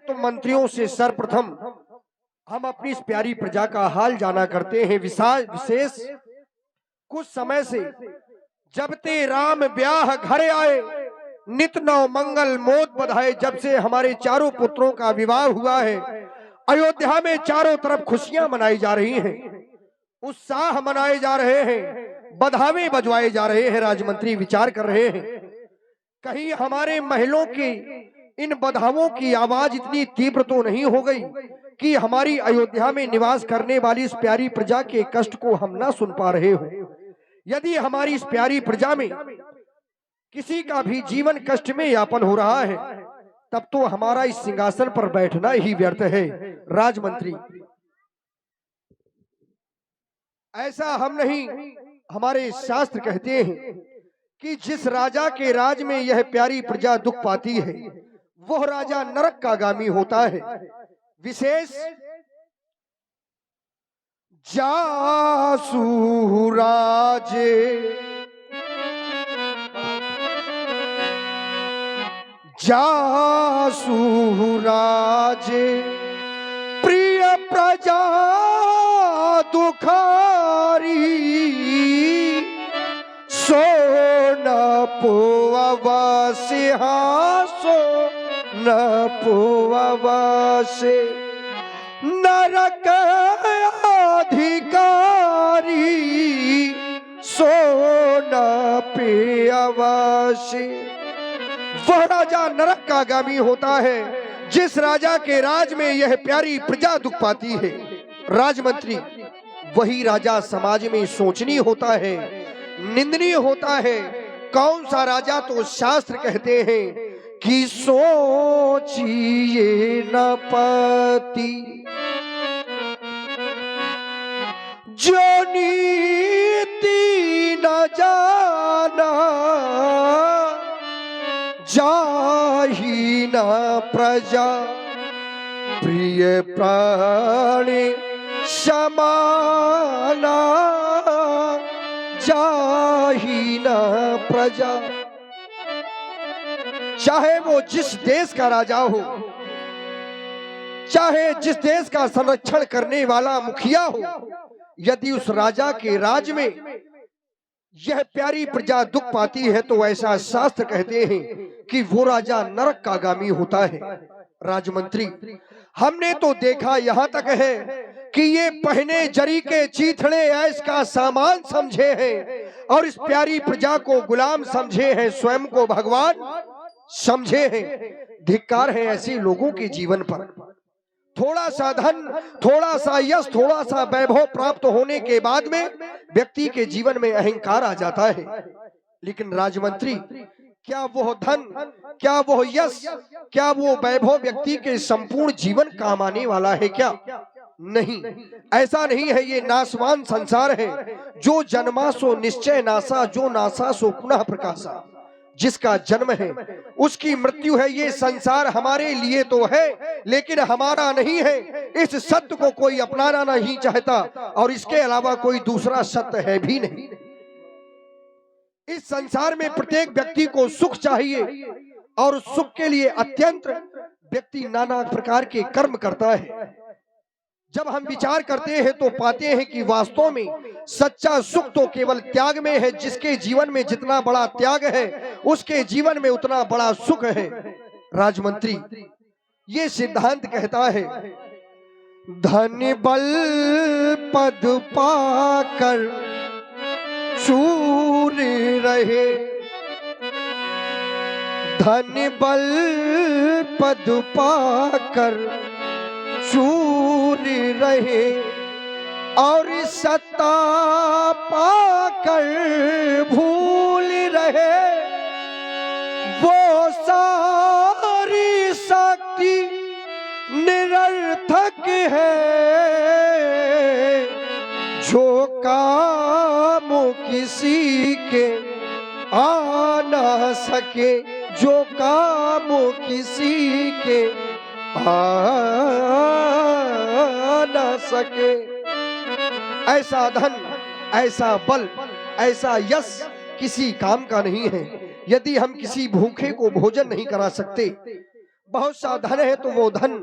तो मंत्रियों से सर्वप्रथम हम अपनी इस प्यारी प्रजा का हाल जाना करते हैं। विशेष कुछ समय से जब ते राम ब्याह घरे आए, नित नव मंगल मोद बधाए। जब से हमारे चारों पुत्रों का विवाह हुआ है, अयोध्या में चारों तरफ खुशियां मनाई जा रही हैं, उत्साह मनाए जा रहे हैं, बधावे बजवाए जा रहे हैं। राजमंत्री विचार कर रहे हैं, कहीं हमारे महलों की इन बधावों की आवाज इतनी तीव्र तो नहीं हो गई कि हमारी अयोध्या में निवास करने वाली इस प्यारी प्रजा के कष्ट को हम ना सुन पा रहे हो। यदि हमारी इस प्यारी प्रजा में किसी का भी जीवन कष्ट में यापन हो रहा है, तब तो हमारा इस सिंहासन पर बैठना ही व्यर्थ है। राजमंत्री, ऐसा हम नहीं, हमारे शास्त्र कहते हैं कि जिस राजा के राज में यह प्यारी प्रजा दुख पाती है, वह राजा नरक का गामी होता है। विशेष जासु राजे जासु राजे प्रिय प्रजा दुखारी, सो न पोवसे, हाँ सो न पोवसे नरक अधिकारी, सो न पेवसे। वह राजा नरक का गामी होता है जिस राजा के राज में यह प्यारी प्रजा दुख पाती है। राजमंत्री, वही राजा समाज में शोचनीय होता है, निंदनीय होता है। कौन सा राजा? तो शास्त्र कहते हैं कि सोचिए न पति जो नीति न जाना, जाही न प्रजा प्रिय प्राणी समाना, जाही न प्रजा। चाहे वो जिस देश का राजा हो, चाहे जिस देश का संरक्षण करने वाला मुखिया हो, यदि उस राजा के राज में यह प्यारी प्रजा दुख पाती है, तो ऐसा शास्त्र कहते हैं कि वो राजा नरक का गामी होता है। राजमंत्री, हमने तो देखा यहाँ तक है कि ये पहने जरी के चीथड़े ऐश का सामान समझे हैं और इस प्यारी प्रजा को गुलाम समझे हैं, स्वयं को भगवान समझे हैं। धिक्कार है ऐसे लोगों के जीवन पर। थोड़ा सा धन, थोड़ा सा यश, थोड़ा सा वैभव प्राप्त होने के बाद में व्यक्ति के जीवन में अहंकार आ जाता है। लेकिन राजमंत्री, क्या वो धन, क्या वो यश, क्या वो वैभव व्यक्ति के संपूर्ण जीवन काम आने वाला है? क्या नहीं, ऐसा नहीं है। ये नाशवान संसार है। जो जन्मा सो निश्चय नासा, जो नासा सो पुनः प्रकाशा। जिसका जन्म है उसकी मृत्यु है। ये संसार हमारे लिए तो है, लेकिन हमारा नहीं है। इस सत्य को कोई अपनाना नहीं चाहता और इसके अलावा कोई दूसरा सत्य है भी नहीं। इस संसार में प्रत्येक व्यक्ति को सुख चाहिए और सुख के लिए अत्यंत व्यक्ति नाना प्रकार के कर्म करता है। जब हम विचार करते हैं तो पाते हैं कि वास्तव में सच्चा सुख तो केवल त्याग में है। जिसके जीवन में जितना बड़ा त्याग है, उसके जीवन में उतना बड़ा सुख है। राजमंत्री, ये सिद्धांत कहता है, धन बल पद पाकर चूर रहे, धन बल पद पाकर चूर रहे और सत्ता पाकर भूल रहे। वो सारी शक्ति निरर्थक है जो काम किसी के आ न सके, जो काम किसी के आ न सके। ऐसा धन, ऐसा बल, ऐसा यश किसी काम का नहीं है। यदि हम किसी भूखे को भोजन नहीं करा सकते, बहुत सा धन है तो वो धन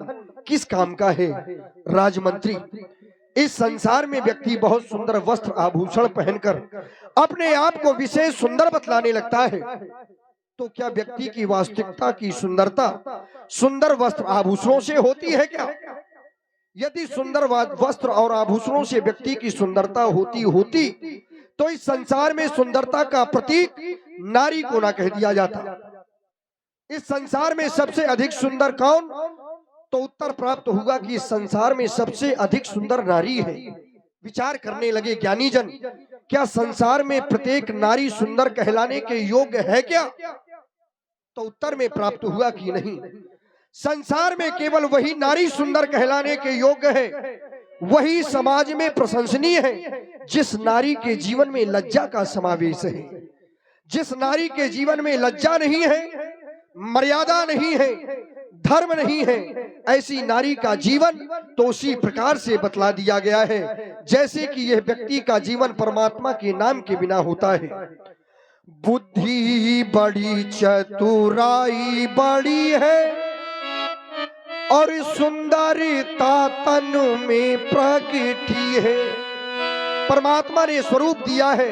किस काम का है? राजमंत्री, इस संसार में व्यक्ति बहुत सुंदर वस्त्र आभूषण पहनकर अपने आप को विशेष सुंदर बतलाने लगता है, तो क्या व्यक्ति की वास्तविकता की सुंदरता सुंदर वस्त्र आभूषणों से होती है क्या? यदि सुंदर वस्त्र और आभूषणों से व्यक्ति की सुंदरता होती तो इस संसार में सुंदरता का प्रतीक नारी को ना कह दिया जाता। इस संसार में सबसे अधिक सुंदर कौन? तो उत्तर प्राप्त होगा कि इस संसार में सबसे अधिक सुंदर नारी है। विचार करने लगे ज्ञानी जन, क्या संसार में प्रत्येक नारी सुंदर कहलाने के योग्य है क्या? तो उत्तर में प्राप्त हुआ कि नहीं, संसार में केवल वही नारी सुंदर कहलाने के योग्य है, वही समाज में प्रशंसनीय है जिस नारी के जीवन में लज्जा का समावेश है। जिस नारी के जीवन में लज्जा नहीं है, मर्यादा नहीं है, धर्म नहीं है, ऐसी नारी का जीवन तो उसी प्रकार से बतला दिया गया है जैसे कि यह व्यक्ति का जीवन परमात्मा के नाम के बिना होता है। बुद्धि बड़ी चतुराई बड़ी है और सुंदरता तन में प्रगटी है। परमात्मा ने स्वरूप दिया है,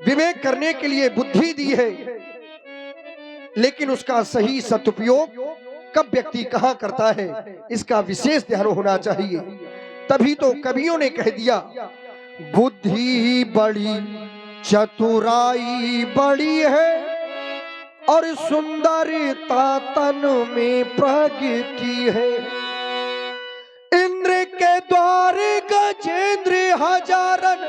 विवेक करने के लिए बुद्धि दी है, लेकिन उसका सही सदुपयोग कब व्यक्ति कहाँ करता है, इसका विशेष ध्यान होना चाहिए। तभी तो कवियों ने कह दिया, बुद्धि बड़ी चतुराई बड़ी है और सुंदरता तन में प्रगटी है। इंद्र के द्वार गजेंद्र हजारन,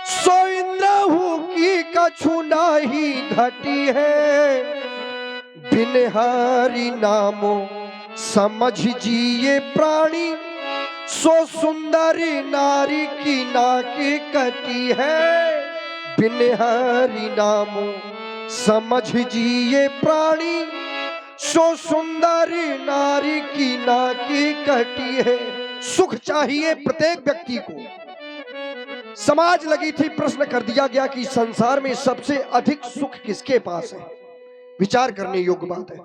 सो इंद्रहु की कछु नाही घटी है। बिन हरि नामो समझ जिए प्राणी, सो सुंदर नारी की नाके कटी है। बिन हरि नामो समझ जिए प्राणी, सो सुंदर नारी की नाकी कटी है। सुख चाहिए प्रत्येक व्यक्ति को। समाज लगी थी, प्रश्न कर दिया गया कि संसार में सबसे अधिक सुख किसके पास है? विचार करने योग्य बात है।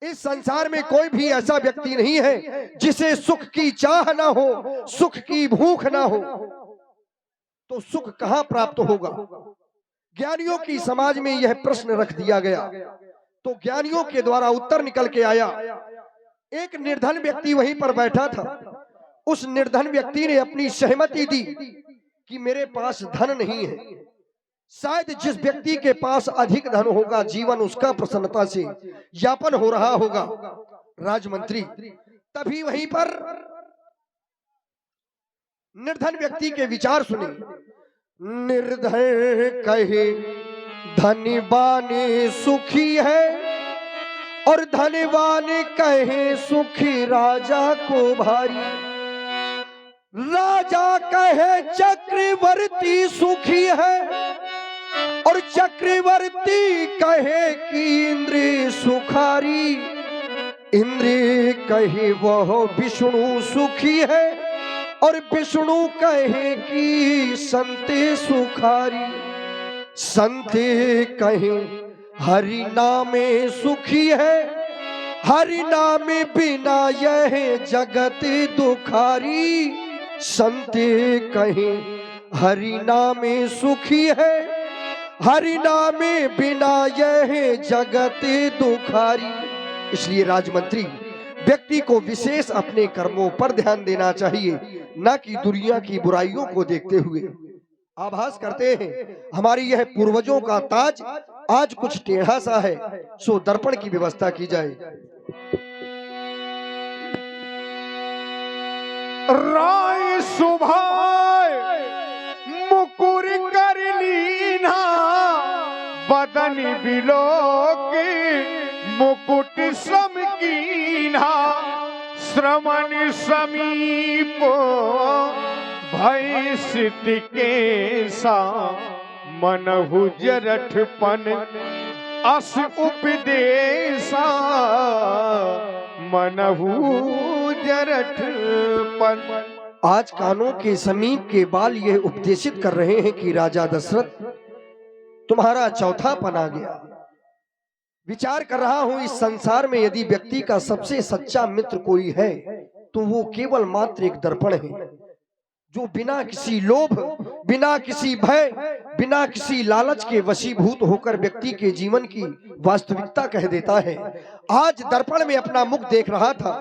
इस संसार में कोई भी ऐसा व्यक्ति नहीं है जिसे सुख की चाह ना हो, सुख की भूख ना हो। तो सुख कहां प्राप्त होगा? ज्ञानियों की समाज में यह प्रश्न रख दिया गया, तो ज्ञानियों के द्वारा उत्तर निकल के आया। एक निर्धन व्यक्ति वहीं पर बैठा था। उस निर्धन व्यक्ति ने अपनी सहमति दी कि मेरे पास धन नहीं है। शायद जिस व्यक्ति के पास अधिक धन होगा, जीवन उसका प्रसन्नता से यापन हो रहा होगा। राजमंत्री, तभी वहीं पर निर्धन व्यक्ति के विचार सुने। निर्धन कहे धनवान सुखी है और धनवान कहे सुखी राजा को भारी। राजा कहे चक्रवर्ती सुखी है और चक्रवर्ती कहे कि इंद्र सुखारी। इंद्र कहे वह विष्णु सुखी है और विष्णु कहे कि संते सुखारी। संते कहे हरि नामे सुखी है, हरि नामे बिना यह जगत दुखारी। संते कहे हरि नामे सुखी है, हरि नामे बिना यह जगत दुखारी। इसलिए राजमंत्री, व्यक्ति को विशेष अपने कर्मों पर ध्यान देना चाहिए, न कि दुनिया की बुराइयों को देखते हुए। आभास करते हैं हमारी यह पूर्वजों का ताज आज कुछ टेढ़ा सा है, सो दर्पण की व्यवस्था की जाए। राय सुभाय मुकुर कर लीना, बदन बिलोकी मुकुट श्रम कीन्हा। श्रमण समीप भय सिद्धि के सा, मनहु जरठपन अस उपदेशा। मनहु जरठपन। आज कानों के समीप के बाल यह उपदेशित कर रहे हैं कि राजा दशरथ, तुम्हारा चौथापन आ गया। विचार कर रहा हूं इस संसार में यदि व्यक्ति का सबसे सच्चा मित्र कोई है तो वो केवल मात्र एक दर्पण है, जो बिना किसी लोभ, बिना किसी भय, बिना किसी लालच के वशीभूत होकर व्यक्ति के जीवन की वास्तविकता कह देता है। आज दर्पण में अपना मुख देख रहा था,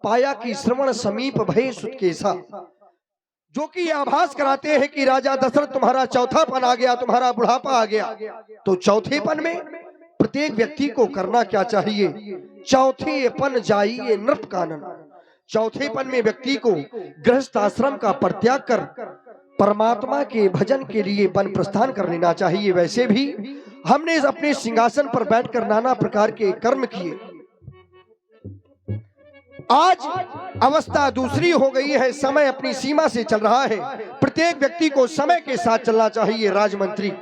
पाया कि श्रवण समीप भय सुतकेसा, जो कि आभास कराते हैं कि राजा दशरथ तुम्हारा चौथापन आ गया, तुम्हारा बुढ़ापा आ गया। तो चौथेपन में प्रत्येक व्यक्ति को करना क्या चाहिए? चौथेपन जाइए नृप कानन। चौथेपन में व्यक्ति को गृहस्थ आश्रम का परित्याग कर परमात्मा के भजन के लिए वन प्रस्थान कर लेना चाहिए। वैसे भी हमने अपने सिंहासन पर बैठकर नाना प्रकार के कर्म किए, आज अवस्था दूसरी हो गई है, समय अपनी सीमा से चल रहा है। प्रत्येक व्यक्ति को समय के साथ चलना चाहिए। राजमंत्री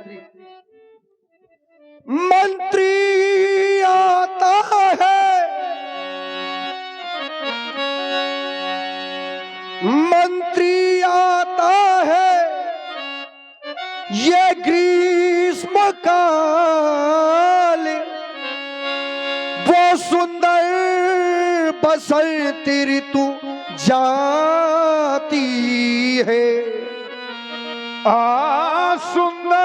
मंत्री आता है, मंत्री आता है, ये ग्रीष्म काल, वो सुंदर बसंत ऋतु जाती है। सुंदर